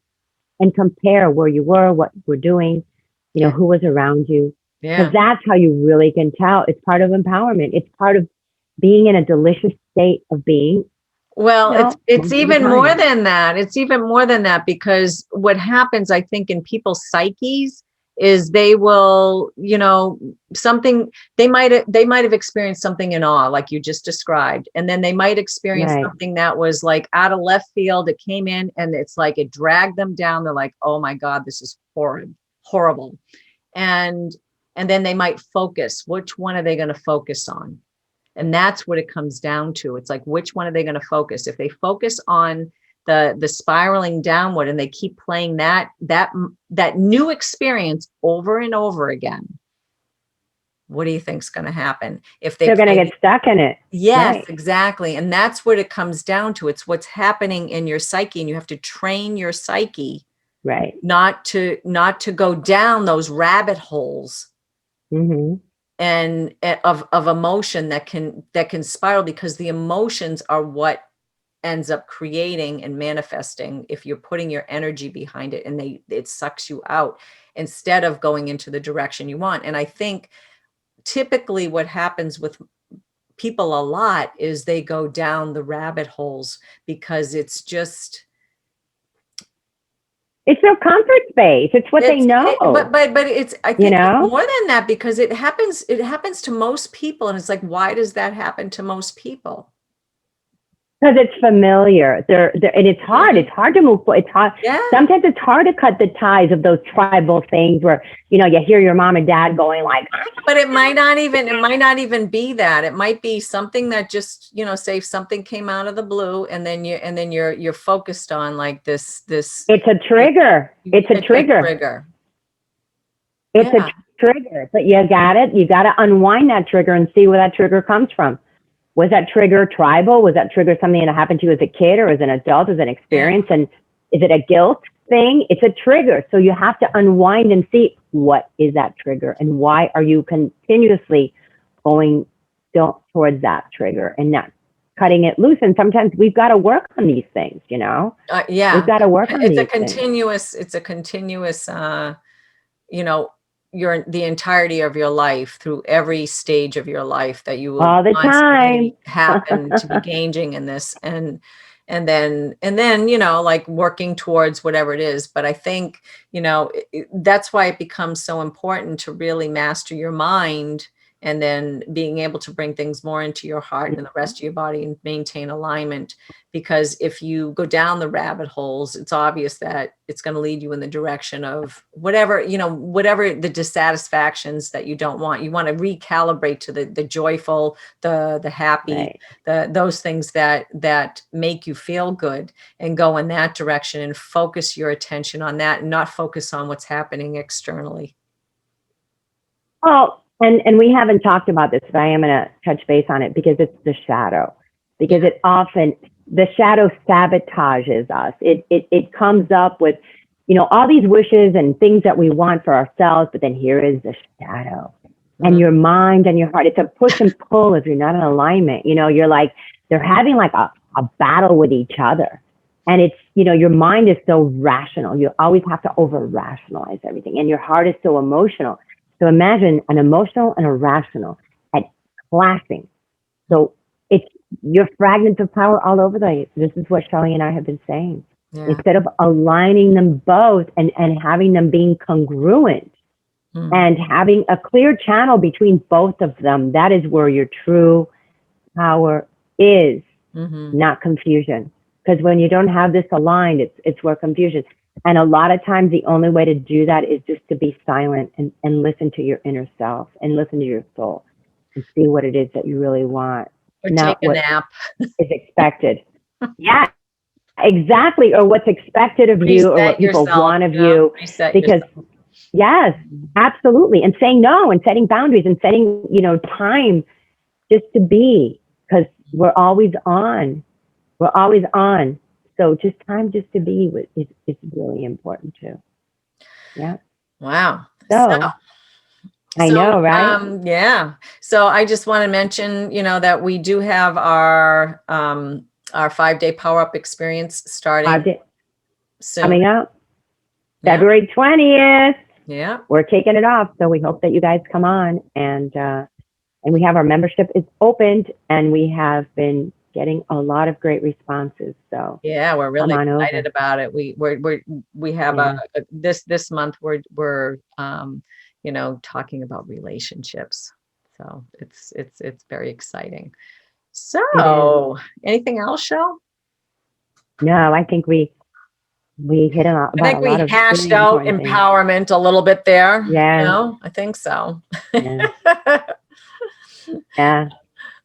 And compare where you were, what you were doing, you know, who was around you. Because that's how you really can tell. It's part of empowerment. It's part of being in a delicious state of being.
Well, it's even more than that. It's even more than that, because what happens, I think, in people's psyches is they will, you know, they might have experienced something in awe, like you just described. And then they might experience something that was like out of left field. It came in and it's like it dragged them down. They're like, oh my God, this is horrible. And then they might focus. Which one are they going to focus on? And that's what it comes down to. It's like, which one are they going to focus? If they focus on the spiraling downward and they keep playing that new experience over and over again, what do you think's going to happen? If they're going to
get stuck in it.
Yes, exactly. And that's what it comes down to. It's what's happening in your psyche, and you have to train your psyche, not to go down those rabbit holes. And of emotion that can spiral, because the emotions are what ends up creating and manifesting if you're putting your energy behind it, and it sucks you out instead of going into the direction you want. And I think typically what happens with people a lot is they go down the rabbit holes because it's just,
it's their comfort space. It's what they know.
But it's, I think it's more than that, because it happens to most people. And it's like, why does that happen to most people?
Because it's familiar. And it's hard. It's hard to move forward. It's hard.
Yeah.
Sometimes it's hard to cut the ties of those tribal things where, you hear your mom and dad going like,
but it might not even be that. It might be something that just, say something came out of the blue, and then you're focused on like this.
It's a trigger. It's a trigger. It's a trigger. But you got to unwind that trigger and see where that trigger comes from. Was that trigger tribal? Was that trigger something that happened to you as a kid or as an adult, as an experience? And is it a guilt thing? It's a trigger. So you have to unwind and see, what is that trigger and why are you continuously going towards that trigger and not cutting it loose? And sometimes we've got to work on these things, we've got to work on these things.
It's a continuous, the entirety of your life, through every stage of your life, that you will
all the time
happen to be engaging in this, and then like working towards whatever it is. But I think that's why it becomes so important to really master your mind, and then being able to bring things more into your heart and the rest of your body and maintain alignment. Because if you go down the rabbit holes, it's obvious that it's going to lead you in the direction of whatever the dissatisfactions that you don't want. You want to recalibrate to the joyful, the happy, those things that make you feel good, and go in that direction and focus your attention on that, and not focus on what's happening externally.
Oh, and we haven't talked about this, but I am going to touch base on it, because it's the shadow. Because the shadow sabotages us. It comes up with, all these wishes and things that we want for ourselves, but then here is the shadow. And your mind and your heart, it's a push and pull if you're not in alignment. You're like, they're having like a battle with each other. And it's, your mind is so rational. You always have to over rationalize everything. And your heart is so emotional. So imagine an emotional and a rational at clashing. So it's your fragments of power all over this is what Shelley and I have been saying. Yeah. Instead of aligning them both and having them being congruent and having a clear channel between both of them, that is where your true power is, not confusion. Because when you don't have this aligned, it's where confusion. And a lot of times the only way to do that is just to be silent and listen to your inner self and listen to your soul and see what it is that you really want.
Or not take a nap.
Is expected. Yeah, exactly. Or what's expected of you, or what people want of you. Because yes, absolutely. And saying no, and setting boundaries, and setting, time just to be, because we're always on. We're always on. So just time just to be is really important too. Yeah.
Wow.
So I know, right?
Yeah. So I just want to mention, that we do have our 5-day power up experience starting soon.
Coming up February 20th.
Yeah.
We're kicking it off. So we hope that you guys come on, and we have our membership is opened, and we have been getting a lot of great responses. So
yeah, we're really excited about it. We have this month we're talking about relationships. So it's very exciting. So anything else, Shell?
No, I think we hit a lot.
I think we hashed out empowerment a little bit there.
Yeah.
I think so.
Yeah. Yeah.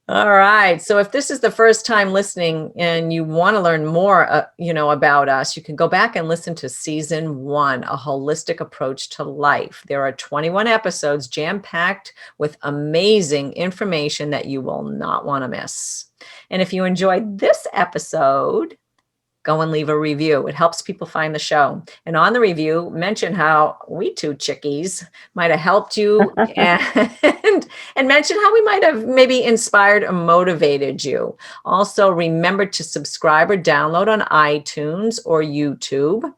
All right. So if this is the first time listening and you want to learn more, about us, you can go back and listen to season 1, A Holistic Approach to Life. There are 21 episodes jam-packed with amazing information that you will not want to miss. And if you enjoyed this episode, go and leave a review. It helps people find the show. And on the review, mention how we two chickies might have helped you and mention how we might have maybe inspired or motivated you. Also, remember to subscribe or download on iTunes or YouTube.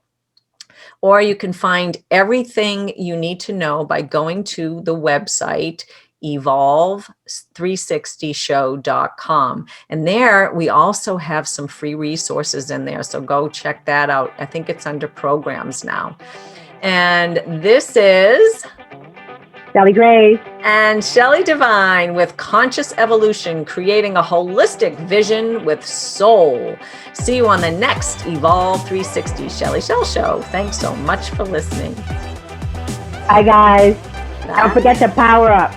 Or you can find everything you need to know by going to the website evolve360show.com. And there we also have some free resources in there. So go check that out. I think it's under programs now. And this is
Cheli Grace
and Shelley Devine with Conscious Evolution, creating a holistic vision with soul. See you on the next Evolve 360 Shelley Shell Show. Thanks so much for listening.
Bye, guys.
Bye.
Don't forget to power up.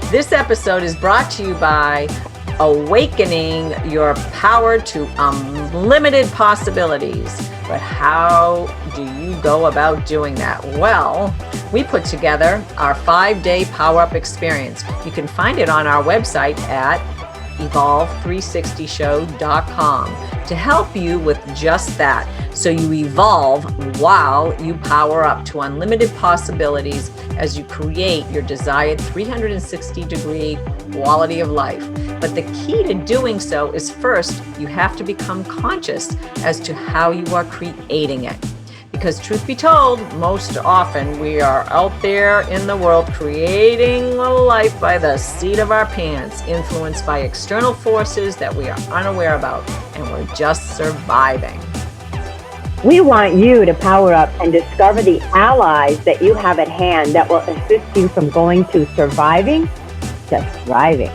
This episode is brought to you by Awakening Your Power to Unlimited Possibilities. But how do you go about doing that? Well, we put together our 5-day power-up experience. You can find it on our website at evolve360show.com to help you with just that. So you evolve while you power up to unlimited possibilities as you create your desired 360-degree quality of life. But the key to doing so is first, you have to become conscious as to how you are creating it. Because truth be told, most often we are out there in the world creating a life by the seat of our pants, influenced by external forces that we are unaware about, and we're just surviving.
We want you to power up and discover the allies that you have at hand that will assist you from going to surviving to thriving.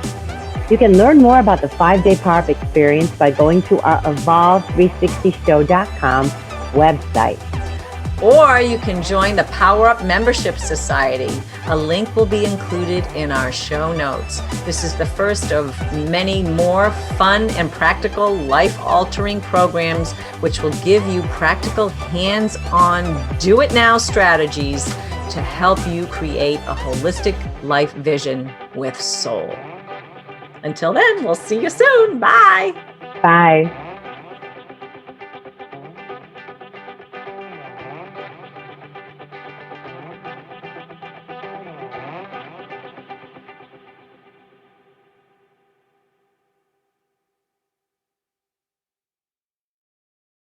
You can learn more about the 5-day power-up experience by going to our evolve360show.com website.
Or you can join the Power Up Membership Society. A link will be included in our show notes. This is the first of many more fun and practical life-altering programs which will give you practical hands-on do-it-now strategies to help you create a holistic life vision with soul. Until then, we'll see you soon. Bye.
Bye.